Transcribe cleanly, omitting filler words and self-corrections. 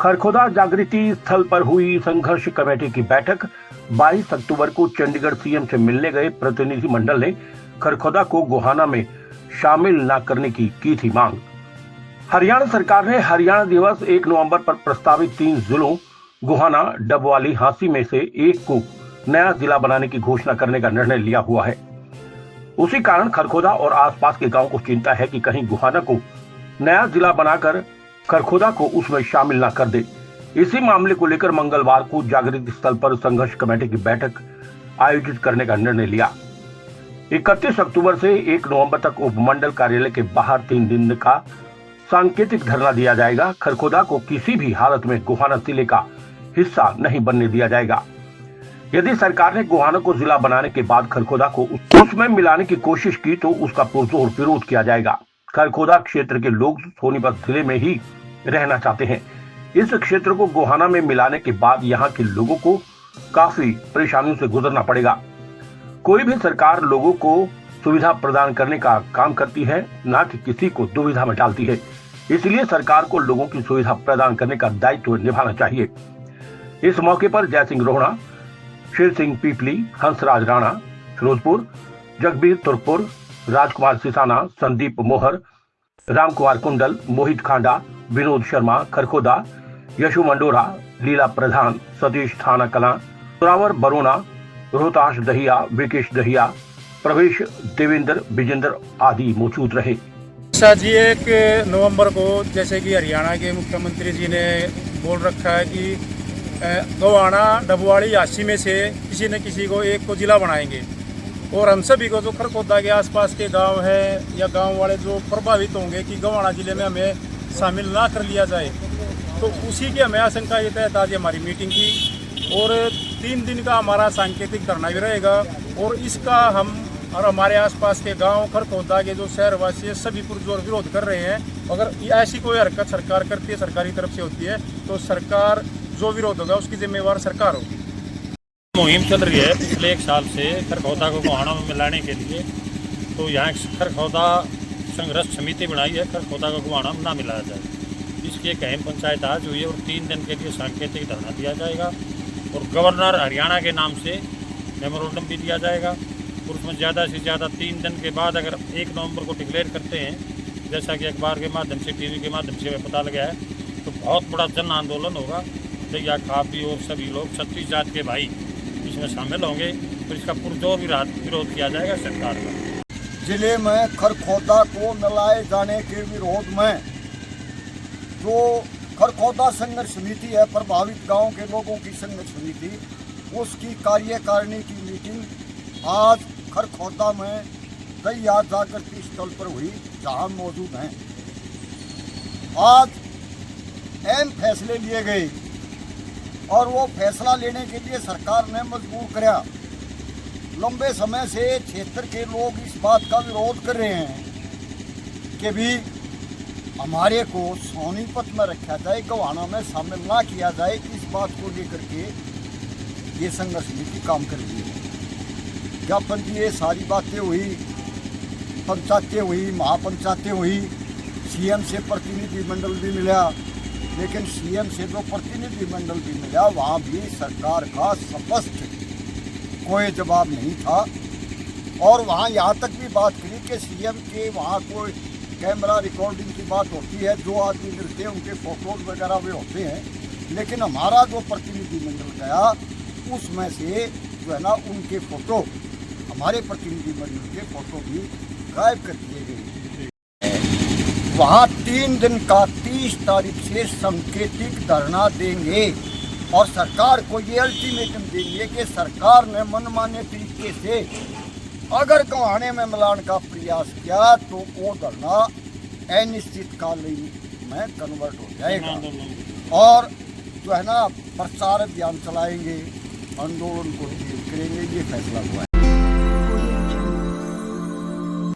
खरखोदा जागृति स्थल पर हुई संघर्ष कमेटी की बैठक। 22 अक्टूबर को चंडीगढ़ सीएम से मिलने गए प्रतिनिधि मंडल ने खरखोदा को गोहाना में शामिल न करने की थी मांग। हरियाणा सरकार ने हरियाणा दिवस 1 नवंबर पर प्रस्तावित 3 जिलों गोहाना, डबवाली, हांसी में से एक को नया जिला बनाने की घोषणा करने का निर्णय लिया हुआ है। उसी कारण खरखोदा और आसपास के गांव को चिंता है कि कहीं गोहाना को नया जिला बनाकर खरखोदा को उसमें शामिल न कर दे। इसी मामले को लेकर मंगलवार को जागृति स्थल पर संघर्ष कमेटी की बैठक आयोजित करने का निर्णय लिया। 31 अक्टूबर से 1 नवंबर तक उपमंडल कार्यालय के बाहर 3 दिन का सांकेतिक धरना दिया जाएगा। खरखोदा को किसी भी हालत में गोहाना जिले का हिस्सा नहीं बनने दिया जाएगा। यदि सरकार ने गोहाना को जिला बनाने के बाद खरखोदा को उसमें मिलाने की कोशिश की तो उसका पुरजोर विरोध किया जाएगा। खरखोदा क्षेत्र के लोग सोनीपत जिले में ही रहना चाहते हैं। इस क्षेत्र को गोहाना में मिलाने के बाद यहाँ के लोगों को काफी परेशानियों से गुजरना पड़ेगा। कोई भी सरकार लोगों को सुविधा प्रदान करने का काम करती है, न कि किसी को दुविधा में डालती है। इसलिए सरकार को लोगों की सुविधा प्रदान करने का दायित्व निभाना चाहिए। इस मौके पर जय सिंह रोहना, शेर सिंह पीपली, हंसराज राणा फिरोजपुर, जगबीर तुरपुर, राजकुमार सिसाना, संदीप मोहर, रामकुमार कुंडल, मोहित खांडा, विनोद शर्मा खरखोदा, यशु मंडोरा, लीला प्रधान, सतीश थाना कला, सुरावर बरोना, रोहताश दहिया, विकेश दहिया, प्रवेश देवेंद्र, विजेंद्र आदि मौजूद रहे। जी 1 नवंबर को जैसे कि हरियाणा के मुख्यमंत्री जी ने बोल रखा है कि गोहाना, डबवाली, हांसी में से किसी न किसी को एक को जिला बनाएंगे और हम सभी को जो खरखोदा के आसपास के गांव है या गांव वाले जो प्रभावित होंगे कि गोहाना जिले में हमें शामिल ना कर लिया जाए, तो उसी की हमें आशंका ये तहत आज हमारी मीटिंग की और 3 दिन का हमारा सांकेतिक धरना भी रहेगा और इसका हम और हमारे आसपास के गांव खरखोदा के जो शहरवासी सभी पुरजोर विरोध कर रहे हैं। अगर ऐसी कोई हरकत सरकार करती है, सरकारी तरफ से होती है, तो सरकार जो विरोध होगा उसकी जिम्मेवार सरकार होगी। मुहिम चल रही है पिछले 1 साल से खरखोदा को गोहाना में मिलाने के लिए। तो यहाँ खरखोदा संघर्ष समिति बनाई है, खरखोदा को गोहाना में ना मिलाया जाए। इसकी एक अहम पंचायत आज हुई है और 3 दिन के लिए सांकेतिक धरना दिया जाएगा और गवर्नर हरियाणा के नाम से मेमोरेंडम भी दिया जाएगा और उसमें ज़्यादा से ज़्यादा 3 दिन के बाद अगर 1 नवंबर को डिक्लेयर करते हैं, जैसा कि अखबार के माध्यम से, टीवी के माध्यम से पता लगा है, तो बहुत बड़ा जन आंदोलन होगा। दैया खापी और सभी लोग 36 जात के भाई इसमें शामिल होंगे तो इसका पुरजोर विरोध किया जाएगा सरकार का। जिले में खरखोदा को मिलाए जाने के विरोध में जो खरखोदा संघर्ष समिति है, प्रभावित गांव के लोगों की संघर्ष समिति, उसकी कार्यकारिणी की मीटिंग आज खरखोदा में दैया जागृति स्थल पर हुई, जहां मौजूद हैं। आज अहम फैसले लिए गए और वो फैसला लेने के लिए सरकार ने मजबूर कराया। लंबे समय से क्षेत्र के लोग इस बात का विरोध कर रहे हैं कि भी हमारे को सोनीपत में रखा जाए, गोहाना में शामिल ना किया जाए। इस बात को लेकर के ये संघर्ष समिति काम कर रही है। ज्ञापन दिए, सारी बातें हुई, पंचायतें हुई, महापंचायतें हुई, सीएम से प्रतिनिधि मंडल भी मिला, लेकिन सीएम से जो प्रतिनिधि मंडल भी मिला वहाँ भी सरकार का स्पष्ट कोई जवाब नहीं था। और वहाँ यहाँ तक भी बात करी कि सीएम के वहाँ कोई कैमरा रिकॉर्डिंग की बात होती है, जो आदमी मिलते हैं उनके फोटोज वगैरह भी होते हैं, लेकिन हमारा जो प्रतिनिधि मंडल गया उसमें से जो है ना उनके फोटो, हमारे प्रतिनिधि मंडल के फोटो भी गायब कर दिए गए। वहाँ 3 दिन का 30 तारीख से सांकेतिक धरना देंगे और सरकार को ये अल्टीमेटम देंगे कि सरकार ने मनमाने तरीके से अगर गोहाने में मिलान का प्रयास किया तो वो धरना अनिश्चितकालीन में कन्वर्ट हो जाएगा और जो है ना प्रचार अभियान चलाएंगे, आंदोलन को तेज करेंगे। ये फैसला हुआ है।